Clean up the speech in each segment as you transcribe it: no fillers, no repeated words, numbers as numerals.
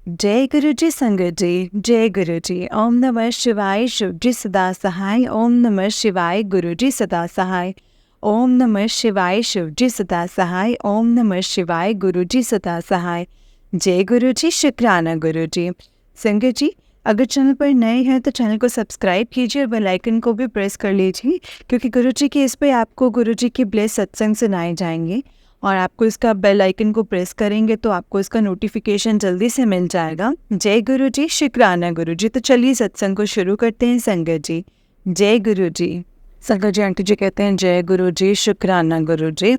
जय गुरु जी संगत जी, जय गुरु जी। ओम नमः शिवाय, शिव जी सदा सहाय। ओम नमः शिवाय, गुरु जी सदा सहाय। ओम नमः शिवाय, शिव जी सदा सहाय। ओम नमः शिवाय, गुरु जी सदा सहाय। जय गुरु जी, शुक्राना गुरु जी। संगत जी, अगर चैनल पर नए हैं तो चैनल को सब्सक्राइब कीजिए और बेल आइकन को भी प्रेस कर लीजिए, क्योंकि गुरु जी के इस पे आपको गुरु जी के ब्लेस सत्संग सुनाए जाएंगे और आपको इसका बेल आइकन को प्रेस करेंगे तो आपको इसका नोटिफिकेशन जल्दी से मिल जाएगा। जय गुरु जी, शुक्राना गुरु जी। तो चलिए सत्संग को शुरू करते हैं संगत जी। जय गुरु जी। संगत जी, आंटी जी कहते हैं जय गुरु जी, शुक्राना गुरु जी।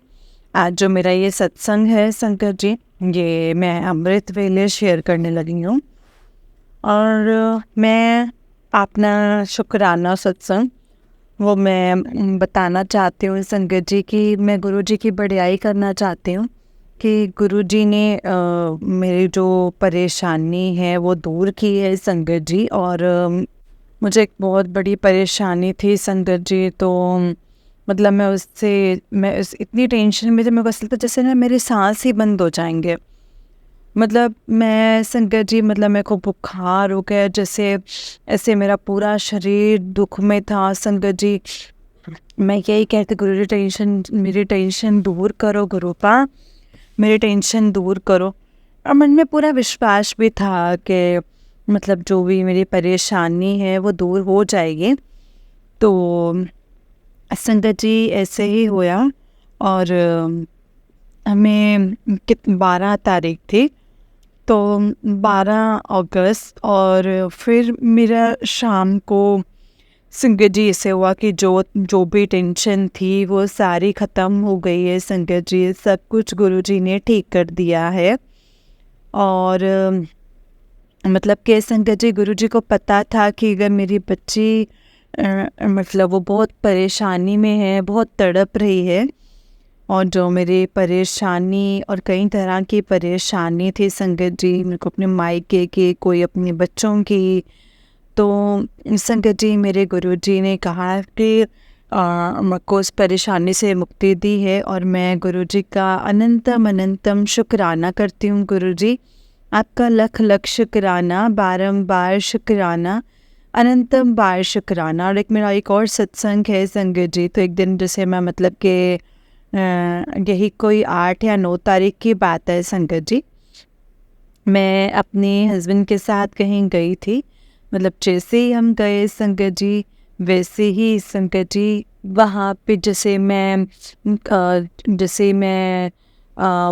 आज जो मेरा ये सत्संग है संगत जी, ये मैं अमृत वेले शेयर करने लगी हूँ और मैं अपना शुक्राना सत्संग वो मैं बताना चाहती हूँ संगत जी कि मैं गुरु जी की बड़ाई करना चाहती हूँ कि गुरु जी ने मेरी जो परेशानी है वो दूर की है संगत जी। और मुझे एक बहुत बड़ी परेशानी थी संगत जी, तो मतलब मैं इतनी टेंशन में थी, मेरे को ऐसा लगता जैसे ना मेरे सांस ही बंद हो जाएंगे। मतलब मैं संगत जी, मतलब मेरे को बुखार हो गया, जैसे ऐसे मेरा पूरा शरीर दुख में था संगत जी। मैं यही कहती, गुरु जी मेरी टेंशन दूर करो गुरुपा, मेरी टेंशन दूर करो। और मन में पूरा विश्वास भी था कि मतलब जो भी मेरी परेशानी है वो दूर हो जाएगी। तो संगत जी ऐसे ही हुआ। और हमें 12 तारीख थी, तो 12 अगस्त, और फिर मेरा शाम को संगत जी ऐसे हुआ कि जो भी टेंशन थी वो सारी ख़त्म हो गई है संगत जी। सब कुछ गुरु जी ने ठीक कर दिया है। और मतलब कि संगत जी, गुरु जी को पता था कि अगर मेरी बच्ची मतलब वो बहुत परेशानी में है, बहुत तड़प रही है, और जो मेरी परेशानी और कई तरह की परेशानी थी संगत जी, मेरे को अपने मायके की, कोई अपने बच्चों की, तो संगत जी मेरे गुरुजी ने कहा कि मेरे को उस परेशानी से मुक्ति दी है। और मैं गुरुजी का अनंतम अनंतम शुक्राना करती हूँ। गुरुजी आपका लख लख शुक्राना, बारंबार शुक्राना, अनंतम बार शुक्राना। और मेरा एक और सत्संग है संगत जी, तो एक दिन जैसे मैं मतलब कि यही कोई 8 या 9 तारीख की बात है संगत जी, मैं अपने हस्बैंड के साथ कहीं गई थी। मतलब जैसे ही हम गए संगत जी, वैसे ही संगत जी वहाँ पे जैसे मैं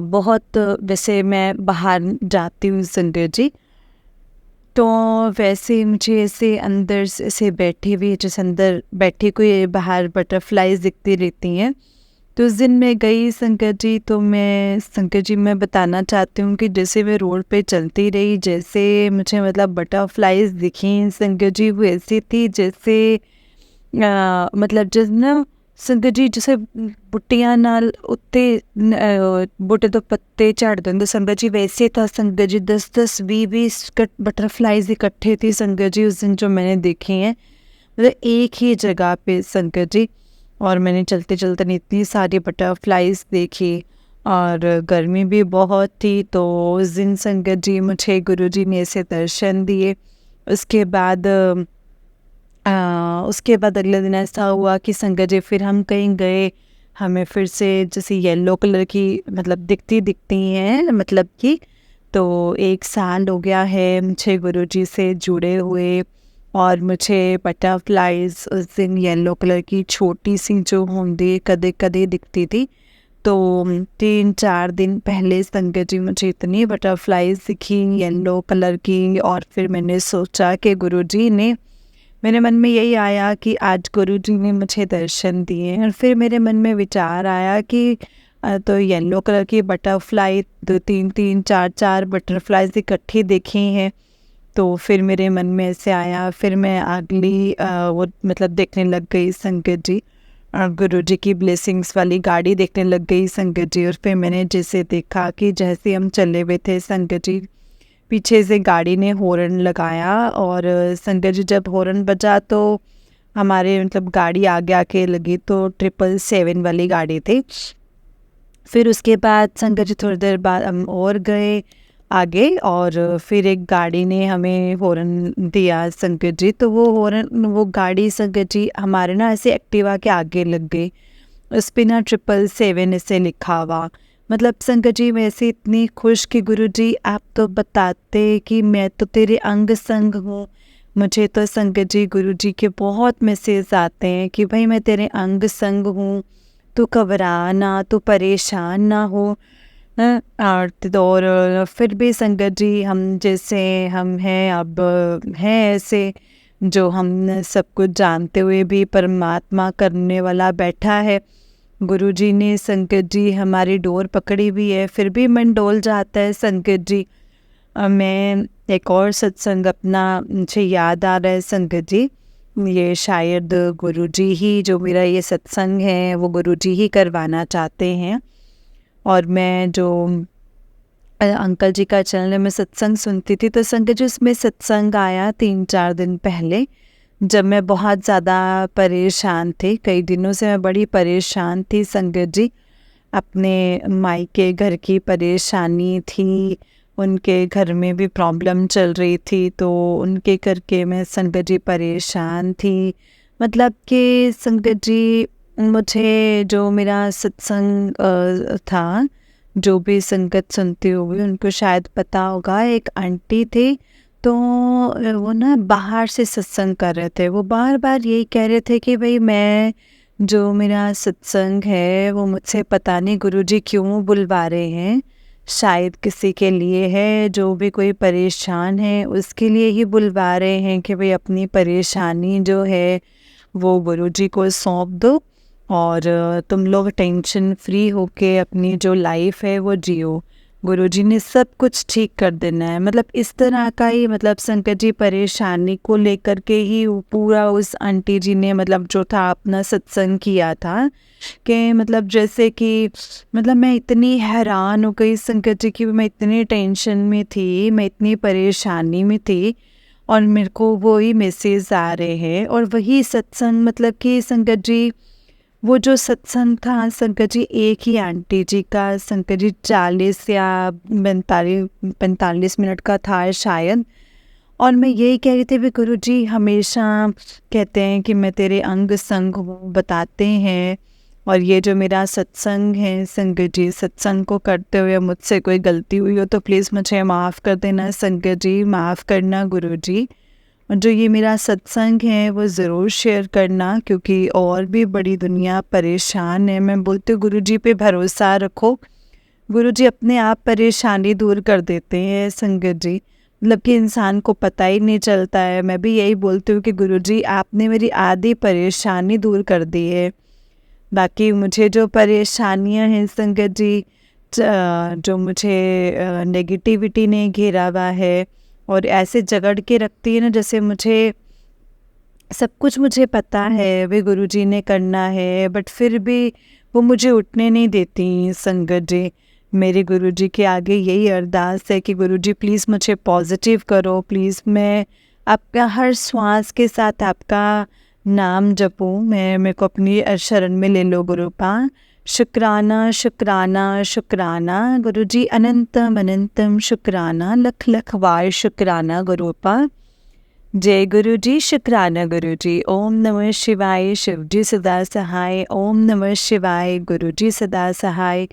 बहुत वैसे मैं बाहर जाती हूँ संगत जी, तो वैसे मुझे ऐसे अंदर से ऐसे बैठी हुई, जैसे अंदर बैठी कोई बाहर बटरफ्लाईज दिखती रहती हैं। तो उस दिन मैं गई संगत जी, तो मैं संगत जी मैं बताना चाहती हूँ कि जैसे मैं रोड पे चलती रही, जैसे मुझे मतलब बटरफ्लाईज दिखी संगत जी, वो ऐसी थी जैसे मतलब जिस ना संगत जी, जैसे बुट्टियां नाल उत्ते बूटे तो पत्ते झाड़ देंगे संगत जी, वैसे था संगत जी। 10-10 20-20 बटरफ्लाईज इकट्ठे थी संगत जी उस दिन जो मैंने देखी हैं, मतलब एक ही जगह पे संगत जी। और मैंने चलते चलते इतनी सारी बटरफ्लाईज देखी, और गर्मी भी बहुत थी। तो उस दिन संगत जी मुझे गुरुजी ने ऐसे दर्शन दिए। उसके बाद अगले दिन ऐसा हुआ कि संगत जी फिर हम कहीं गए, हमें फिर से जैसे येलो कलर की मतलब दिखती हैं, मतलब कि तो 1 साल हो गया है मुझे गुरुजी से जुड़े हुए। और मुझे बटरफ्लाईज उस दिन येलो कलर की छोटी सी जो होंगी कदे कदे दिखती थी। तो 3-4 दिन पहले संगत जी मुझे इतनी बटरफ्लाईज दिखी येलो कलर की, और फिर मैंने सोचा कि गुरुजी ने, मेरे मन में यही आया कि आज गुरुजी ने मुझे दर्शन दिए। और फिर मेरे मन में विचार आया कि तो येलो कलर की बटरफ्लाई 2-3 4 बटरफ्लाईज इकट्ठी देखी हैं। तो फिर मेरे मन में ऐसे आया, फिर मैं अगली वो मतलब देखने लग गई संगत जी, गुरुजी की ब्लेसिंग्स वाली गाड़ी देखने लग गई संगत जी। और फिर मैंने जैसे देखा कि जैसे हम चले हुए थे संगत जी, पीछे से गाड़ी ने हॉर्न लगाया, और संगत जी जब हॉर्न बजा तो हमारे मतलब गाड़ी आगे आके लगी, तो 777 वाली गाड़ी थी। फिर उसके बाद संगत जी थोड़ी देर बाद हम और गए, आगे, और फिर एक गाड़ी ने हमें हॉर्न दिया संगत जी। तो वो गाड़ी संगत जी हमारे ना ऐसे एक्टिवा के आगे लग गई। उस पे ना 777 ऐसे लिखा हुआ। मतलब संगत जी मैं ऐसे इतनी खुश कि गुरुजी आप तो बताते कि मैं तो तेरे अंग संग हूँ। मुझे तो संगत जी गुरुजी के बहुत मैसेज आते हैं कि भाई मैं तेरे अंग संग हूँ, तू घबरा ना, तू परेशान ना हो। और फिर भी संगत जी हम जैसे हम हैं अब हैं ऐसे, जो हम सब कुछ जानते हुए भी परमात्मा करने वाला बैठा है। गुरुजी ने संगत जी हमारी डोर पकड़ी हुई है, फिर भी मन डोल जाता है संगत जी। मैं एक और सत्संग अपना मुझे याद आ रहा है संगत जी। ये शायद गुरुजी ही, जो मेरा ये सत्संग है वो गुरुजी ही करवाना चाहते हैं। और मैं जो अंकल जी का चैनल में सत्संग सुनती थी, तो संगत जी उसमें सत्संग आया 3-4 दिन पहले, जब मैं बहुत ज़्यादा परेशान थी। कई दिनों से मैं बड़ी परेशान थी संगत जी। अपने मायके घर की परेशानी थी, उनके घर में भी प्रॉब्लम चल रही थी, तो उनके करके मैं संगत जी परेशान थी। मतलब कि संगत जी मुझे जो मेरा सत्संग था, जो भी संगत सुनती होगी उनको शायद पता होगा, एक आंटी थी, तो वो ना बाहर से सत्संग कर रहे थे। वो बार बार यही कह रहे थे कि भाई मैं, जो मेरा सत्संग है वो मुझसे पता नहीं गुरुजी क्यों बुलवा रहे हैं, शायद किसी के लिए है, जो भी कोई परेशान है उसके लिए ही बुलवा रहे हैं कि भाई अपनी परेशानी जो है वो गुरुजी को सौंप दो, और तुम लोग टेंशन फ्री होके अपनी जो लाइफ है वो जियो, गुरुजी ने सब कुछ ठीक कर देना है। मतलब इस तरह का ही, मतलब संकट जी परेशानी को लेकर के ही वो पूरा उस आंटी जी ने मतलब जो था अपना सत्संग किया था। कि मतलब जैसे कि मतलब मैं इतनी हैरान हो गई संकट जी की, मैं इतनी टेंशन में थी, मैं इतनी परेशानी में थी, और मेरे को वही मैसेज आ रहे हैं और वही सत्संग। मतलब कि संकट जी वो जो सत्संग था संकट जी एक ही आंटी जी का, संकट जी 40 या 45 मिनट का था शायद। और मैं यही कह रही थी भी गुरु जी हमेशा कहते हैं कि मैं तेरे अंग संग हूँ, बताते हैं, और ये जो मेरा सत्संग है संगत जी, सत्संग को करते हुए मुझसे कोई गलती हुई हो तो प्लीज़ मुझे माफ़ कर देना संगत जी, माफ़ करना गुरु जी। और जो ये मेरा सत्संग है वो ज़रूर शेयर करना, क्योंकि और भी बड़ी दुनिया परेशान है। मैं बोलती हूँ गुरुजी पे भरोसा रखो, गुरुजी अपने आप परेशानी दूर कर देते हैं संगत जी। मतलब कि इंसान को पता ही नहीं चलता है। मैं भी यही बोलती हूँ कि गुरुजी आपने मेरी आधी परेशानी दूर कर दी है। बाकी मुझे जो परेशानियाँ हैं संगत जी, जो मुझे नेगेटिविटी ने घेरा हुआ है और ऐसे जकड़ के रखती है ना, जैसे मुझे सब कुछ मुझे पता है वे गुरुजी ने करना है, बट फिर भी वो मुझे उठने नहीं देती संगत जी। मेरे गुरुजी के आगे यही अरदास है कि गुरुजी प्लीज़ मुझे पॉजिटिव करो, प्लीज़ मैं आपका हर श्वास के साथ आपका नाम जपूं, मैं मेरे को अपनी शरण में ले लो गुरुपा। शुक्राना शुक्राना शुक्राना गुरुजी, अनंतम अनंतम शुक्राना, लख लख बार शुक्राना गुरुपा। जय गुरु जी, शुक्राना गुरु जी। ओम नमः शिवाय, शिव जी सदा सहाय। ओम नमः शिवाय, गुरु जी सदा सहाय।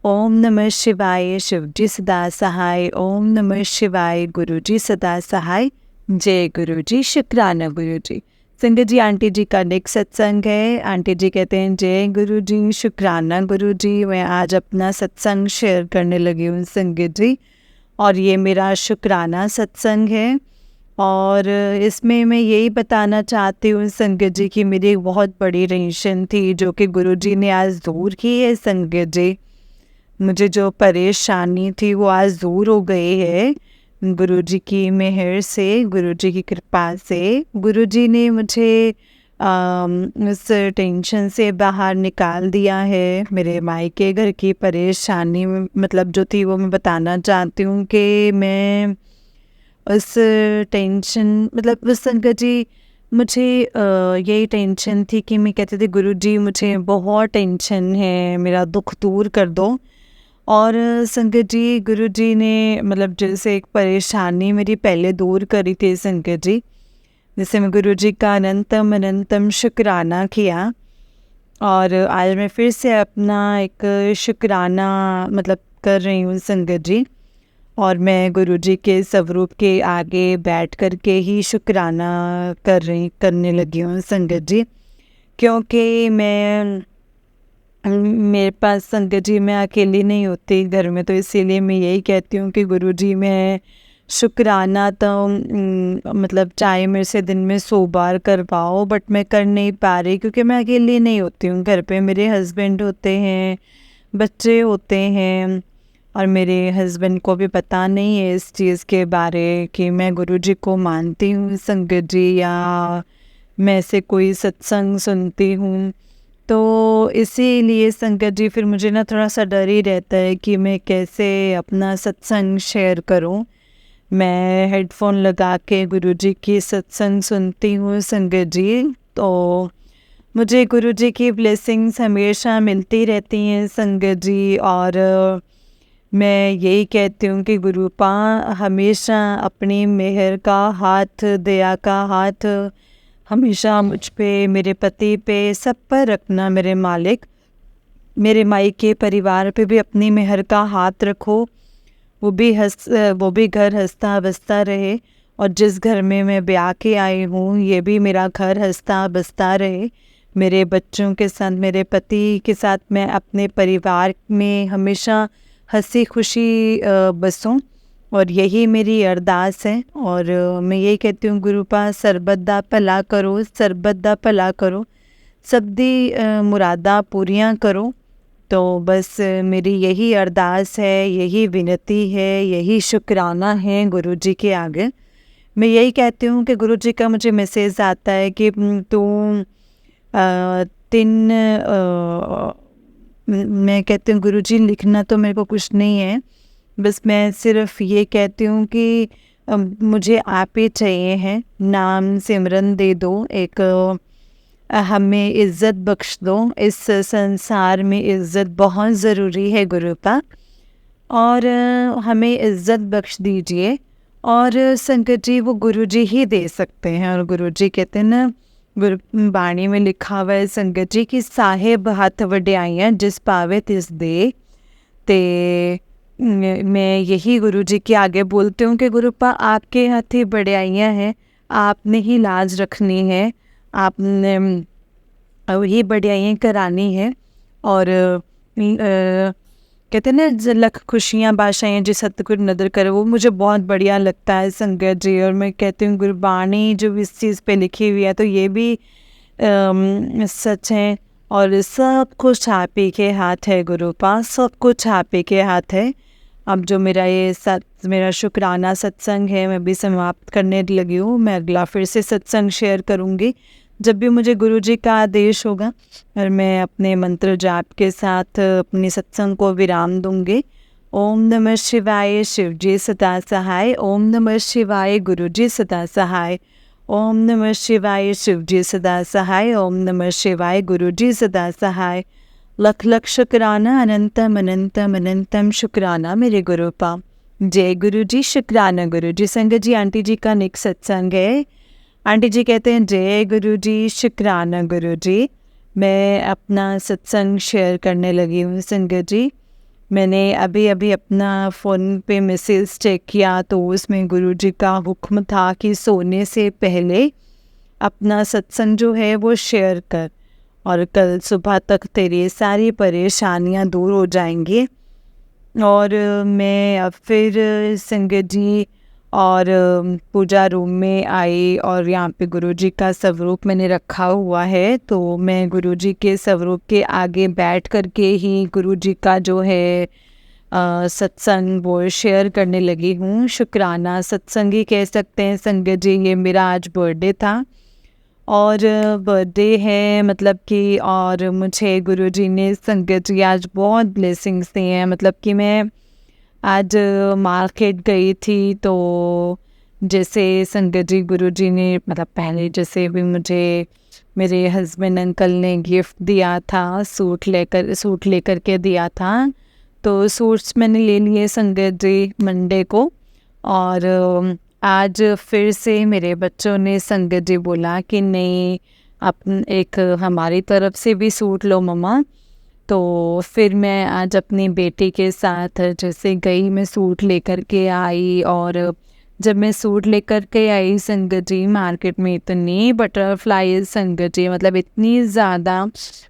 ओम नमः शिवाय, शिव जी सदा सहाय। ओम नमः शिवाय, गुरु जी सदा सहाय। जय गुरु जी, शुक्राना गुरु जी। संगत जी आंटी जी का नेक्स्ट सत्संग है। आंटी जी कहते हैं जय गुरु जी, शुक्राना गुरु जी। मैं आज अपना सत्संग शेयर करने लगी हूँ संगत जी, और ये मेरा शुक्राना सत्संग है। और इसमें मैं यही बताना चाहती हूँ संगत जी कि मेरी एक बहुत बड़ी टेंशन थी, जो कि गुरुजी ने आज दूर की है संगत जी। मुझे जो परेशानी थी वो आज दूर हो गई है गुरुजी की मेहर से, गुरुजी की कृपा से। गुरुजी ने मुझे उस टेंशन से बाहर निकाल दिया है। मेरे मायके घर की परेशानी मतलब जो थी वो मैं बताना चाहती हूँ कि मैं उस टेंशन, मतलब उस संगत जी मुझे यही टेंशन थी कि मैं कहती थी गुरुजी मुझे बहुत टेंशन है, मेरा दुख दूर कर दो। और संगत जी गुरुजी ने मतलब जैसे एक परेशानी मेरी पहले दूर करी थी संगत जी, जैसे मैं गुरुजी का अनंतम अनंतम शुक्राना किया और आज मैं फिर से अपना एक शुक्राना मतलब कर रही हूँ संगत जी। और मैं गुरुजी के स्वरूप के आगे बैठ कर के ही शुक्राना करने लगी हूँ संगत जी, क्योंकि मेरे पास संगत जी मैं अकेली नहीं होती घर में, तो इसीलिए मैं यही कहती हूँ कि गुरुजी मैं शुक्राना तो मतलब चाहे मेरे से दिन में 100 बार करवाओ बट मैं कर नहीं पा रही, क्योंकि मैं अकेली नहीं होती हूँ घर पे। मेरे हस्बैंड होते हैं, बच्चे होते हैं, और मेरे हस्बैंड को भी पता नहीं है इस चीज़ के बारे कि मैं गुरुजी को मानती हूँ संगत जी, या मैं से कोई सत्संग सुनती हूँ। तो इसीलिए संगत जी फिर मुझे ना थोड़ा सा डर ही रहता है कि मैं कैसे अपना सत्संग शेयर करूं। मैं हेडफोन लगा के गुरुजी की सत्संग सुनती हूँ संगत जी, तो मुझे गुरुजी की ब्लेसिंग्स हमेशा मिलती रहती हैं संगत जी। और मैं यही कहती हूँ कि गुरुपा हमेशा अपनी मेहर का हाथ, दया का हाथ हमेशा मुझ पे, मेरे पति पे, सब पर रखना मेरे मालिक। मेरे मायके परिवार पे भी अपनी मेहर का हाथ रखो, वो भी घर हंसता बसता रहे, और जिस घर में मैं ब्याह के आई हूँ ये भी मेरा घर हंसता बसता रहे। मेरे बच्चों के साथ, मेरे पति के साथ मैं अपने परिवार में हमेशा हंसी खुशी बसूं, और यही मेरी अरदास है। और मैं यही कहती हूँ गुरुपा सरबत दा भला करो, सरबत दा भला करो, सब दी मुरादा पूरियां करो। तो बस मेरी यही अरदास है, यही विनती है, यही शुक्राना है गुरुजी के आगे। मैं यही कहती हूँ कि गुरुजी का मुझे मैसेज आता है कि तू मैं कहती हूँ गुरुजी लिखना तो मेरे को कुछ नहीं है, बस मैं सिर्फ ये कहती हूँ कि मुझे आप ही चाहिए हैं, नाम सिमरन दे दो, एक हमें इज़्ज़त बख्श दो। इस संसार में इज़्ज़त बहुत ज़रूरी है गुरुपा, और हमें इज़्ज़त बख्श दीजिए। और संगत जी वो गुरुजी ही दे सकते हैं, और गुरुजी कहते हैं ना, गुरु बाणी में लिखा हुआ है संगत जी कि साहेब हथ वड्याइयां जिस पावे तिस दे। ते मैं यही गुरुजी के आगे बोलती हूँ कि गुरुपा आपके हाथ ही बढ़ाइयाँ हैं, आपने ही लाज रखनी है, आपने वही बढ़ाइयाँ करानी है। और कहते हैं ना लख खुशियाँ बादशाहें जिस सतगुरु नदर करे, वो मुझे बहुत बढ़िया लगता है संगत जी। और मैं कहती हूँ गुरबाणी जो इस चीज़ पे लिखी हुई है तो ये भी सच है, और सब कुछ आप ही के हाथ है गुरुपा, सब कुछ आप ही के हाथ है। अब जो मेरा शुक्राना सत्संग है मैं भी समाप्त करने लगी हूँ। मैं अगला फिर से सत्संग शेयर करूँगी जब भी मुझे गुरुजी का आदेश होगा, और मैं अपने मंत्र जाप के साथ अपने सत्संग को विराम दूंगी। ओम नमः शिवाय, शिव जी सदा सहाय। ओम नमः शिवाय, गुरु जी सदा सहाय। ओम नमः शिवाय, शिव जी सदा सहाय। ओम नमः शिवाय, गुरु जी सदा सहाय। लख लख शुक्राना, अनंतम अनंतम अनंतम शुक्राना मेरे गुरुपा। जय गुरु जी, शुक्राना गुरु जी। संगत जी आंटी जी का नेक्स्ट सत्संग है। आंटी जी कहते हैं जय गुरु जी, शुक्राना गुरु जी। मैं अपना सत्संग शेयर करने लगी हूँ संगत जी। मैंने अभी अभी अपना फ़ोन पे मैसेज चेक किया तो उसमें गुरु जी का हुक्म था कि सोने से पहले अपना सत्संग जो है वो शेयर कर, और कल सुबह तक तेरी सारी परेशानियाँ दूर हो जाएंगी। और मैं अब फिर संगत जी और पूजा रूम में आई, और यहाँ पे गुरुजी का स्वरूप मैंने रखा हुआ है, तो मैं गुरुजी के स्वरूप के आगे बैठ कर के ही गुरुजी का जो है सत्संग वो शेयर करने लगी हूँ। शुक्राना सत्संग ही कह सकते हैं संगत जी। ये मेरा आज बर्थडे था, और बर्थडे है मतलब कि, और मुझे गुरुजी ने संगत जी आज बहुत ब्लेसिंग्स दी हैं। मतलब कि मैं आज मार्केट गई थी तो जैसे संगत जी गुरुजी ने मतलब पहले जैसे भी मुझे मेरे हस्बैंड अंकल ने गिफ्ट दिया था, सूट लेकर के दिया था, तो सूट्स मैंने ले लिए संगत जी मंडे को। और आज फिर से मेरे बच्चों ने संगत जी बोला कि नहीं, आप एक हमारी तरफ से भी सूट लो मम्मा। तो फिर मैं आज अपनी बेटी के साथ जैसे गई, मैं सूट लेकर के आई। और जब मैं सूट लेकर के आई संगत जी, मार्केट में इतनी बटरफ्लाईज संगत जी, मतलब इतनी ज़्यादा,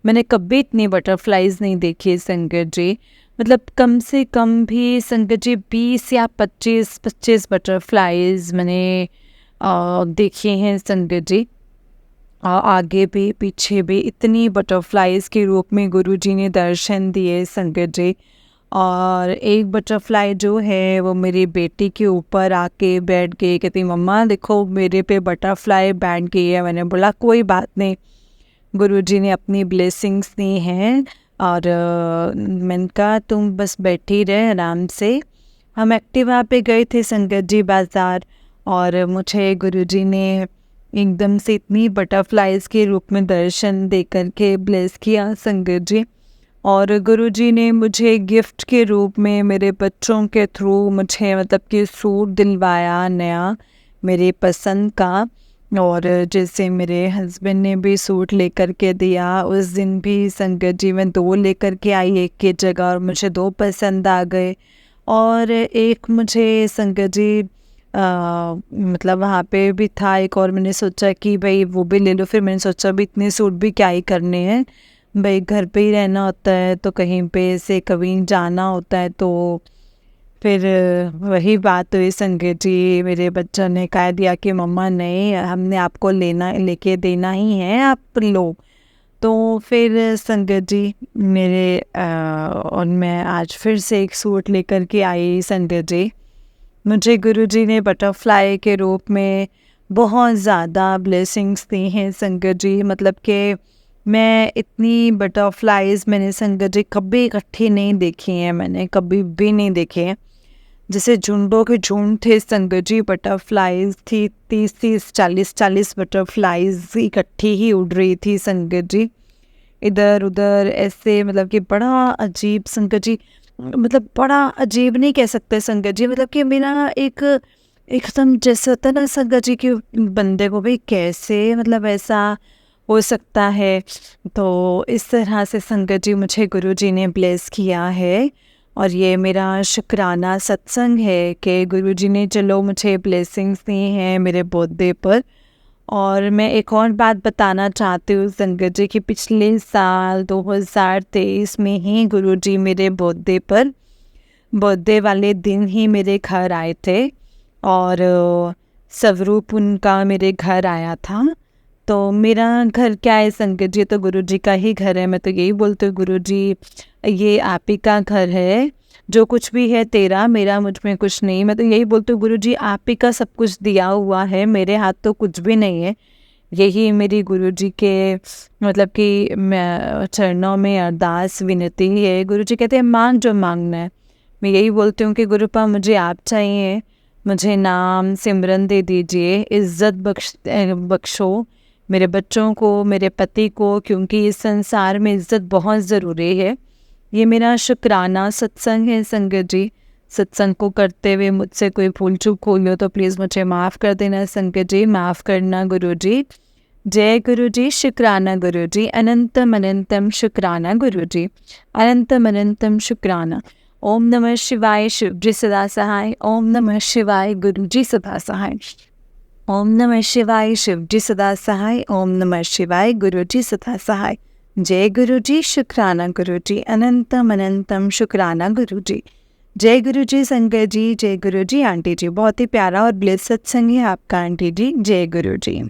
मैंने कभी इतनी बटरफ्लाईज नहीं देखी संगत जी। मतलब कम से कम भी संगत जी 20 या 25 बटरफ्लाईज मैंने देखी हैं संगत जी। आगे भी पीछे भी इतनी बटरफ्लाईज के रूप में गुरुजी ने दर्शन दिए संगत जी। और एक बटरफ्लाई जो है वो मेरी बेटी के ऊपर आके बैठ गई, कहती मम्मा देखो मेरे पे बटरफ्लाई बैठ गई है। मैंने बोला कोई बात नहीं, गुरुजी ने अपनी ब्लेसिंग्स दी हैं। और मैंने कहा तुम बस बैठी रहे आराम से। हम एक्टिवा पे गए थे संगत जी बाज़ार, और मुझे गुरुजी ने एकदम से इतनी बटरफ्लाईज के रूप में दर्शन दे करके ब्लेस किया संगत जी। और गुरुजी ने मुझे गिफ्ट के रूप में मेरे बच्चों के थ्रू मुझे मतलब कि सूट दिलवाया नया मेरे पसंद का। और जैसे मेरे हस्बैंड ने भी सूट लेकर के दिया, उस दिन भी संगत जी मैं 2 लेकर के आई एक की जगह, और मुझे 2 पसंद आ गए। और एक मुझे संगत जी मतलब वहाँ पे भी था एक, और मैंने सोचा कि भाई वो भी ले लो। फिर मैंने सोचा भी इतने सूट भी क्या ही करने हैं, भाई घर पे ही रहना होता है, तो कहीं पे से कभी जाना होता है। तो फिर वही बात हुई संगत जी, मेरे बच्चों ने कह दिया कि मम्मा नहीं, हमने आपको लेके देना ही है, आप लो। तो फिर संगत जी मेरे और मैं आज फिर से एक सूट लेकर के आई संगत जी। मुझे गुरुजी ने बटरफ्लाई के रूप में बहुत ज़्यादा ब्लेसिंग्स दी हैं संगत जी। मतलब कि मैं इतनी बटरफ्लाईज मैंने संगत जी कभी इकट्ठी नहीं देखी हैं, मैंने कभी भी नहीं देखे हैं। जैसे झुंडों के झुंड थे संगत जी, बटरफ्लाईज थी 30-30 40-40 बटरफ्लाईज इकट्ठी ही उड़ रही थी संगत जी, इधर उधर ऐसे। मतलब कि बड़ा अजीब संगत जी, मतलब बड़ा अजीब नहीं कह सकते संगत जी, मतलब कि मेरा एक एकदम जैसे होता है ना संगत जी कि बंदे को भी कैसे मतलब ऐसा हो सकता है। तो इस तरह से संगत जी मुझे गुरुजी ने ब्लेस किया है। और ये मेरा शुक्राना सत्संग है कि गुरुजी ने चलो मुझे ब्लेसिंग्स दी हैं मेरे बर्थडे पर। और मैं एक और बात बताना चाहती हूँ संगत जी कि पिछले साल 2023 में ही गुरुजी मेरे बर्थडे वाले दिन ही मेरे घर आए थे, और स्वरूप उनका मेरे घर आया था। तो मेरा घर क्या है संगत जी, तो गुरुजी का ही घर है। मैं तो यही बोलती हूँ गुरुजी ये आप ही का घर है, जो कुछ भी है तेरा, मेरा मुझ में कुछ नहीं। मैं तो यही बोलती हूँ गुरुजी आप ही का सब कुछ दिया हुआ है, मेरे हाथ तो कुछ भी नहीं है। यही मेरी गुरुजी के मतलब कि मैं चरणों में अरदास विनती है। गुरुजी कहते हैं मांग जो मांगना है। मैं यही बोलती हूँ कि गुरुपा मुझे आप चाहिए, मुझे नाम सिमरन दे दीजिए, इज़्ज़त बख्शो मेरे बच्चों को, मेरे पति को, क्योंकि इस संसार में इज़्ज़त बहुत ज़रूरी है। ये मेरा शुक्राना सत्संग है संगत जी। सत्संग को करते हुए मुझसे कोई भूल चूक हुई हो तो प्लीज़ मुझे माफ़ कर देना संगत जी, माफ़ करना गुरुजी। जय गुरुजी, शुक्राना गुरुजी, अनंतम अनंतम शुक्राना गुरुजी, अनंतम अनंतम शुक्राना। ओम नमः शिवाय, शिवजी सदा सहाय। ओम नमः शिवाय, गुरुजी सदा सहाय। ओम नमः शिवाय, शिवजी सदा सहाय। ओम नमः शिवाय, गुरुजी सदा सहाय। जय गुरुजी, शुक्राना गुरुजी, अनंतम अनंतम शुक्राना गुरुजी। जय गुरुजी संगत जी, जय गुरुजी आंटी जी। बहुत ही प्यारा और ब्लेस सत्संग है आपका आंटी जी। जय गुरुजी।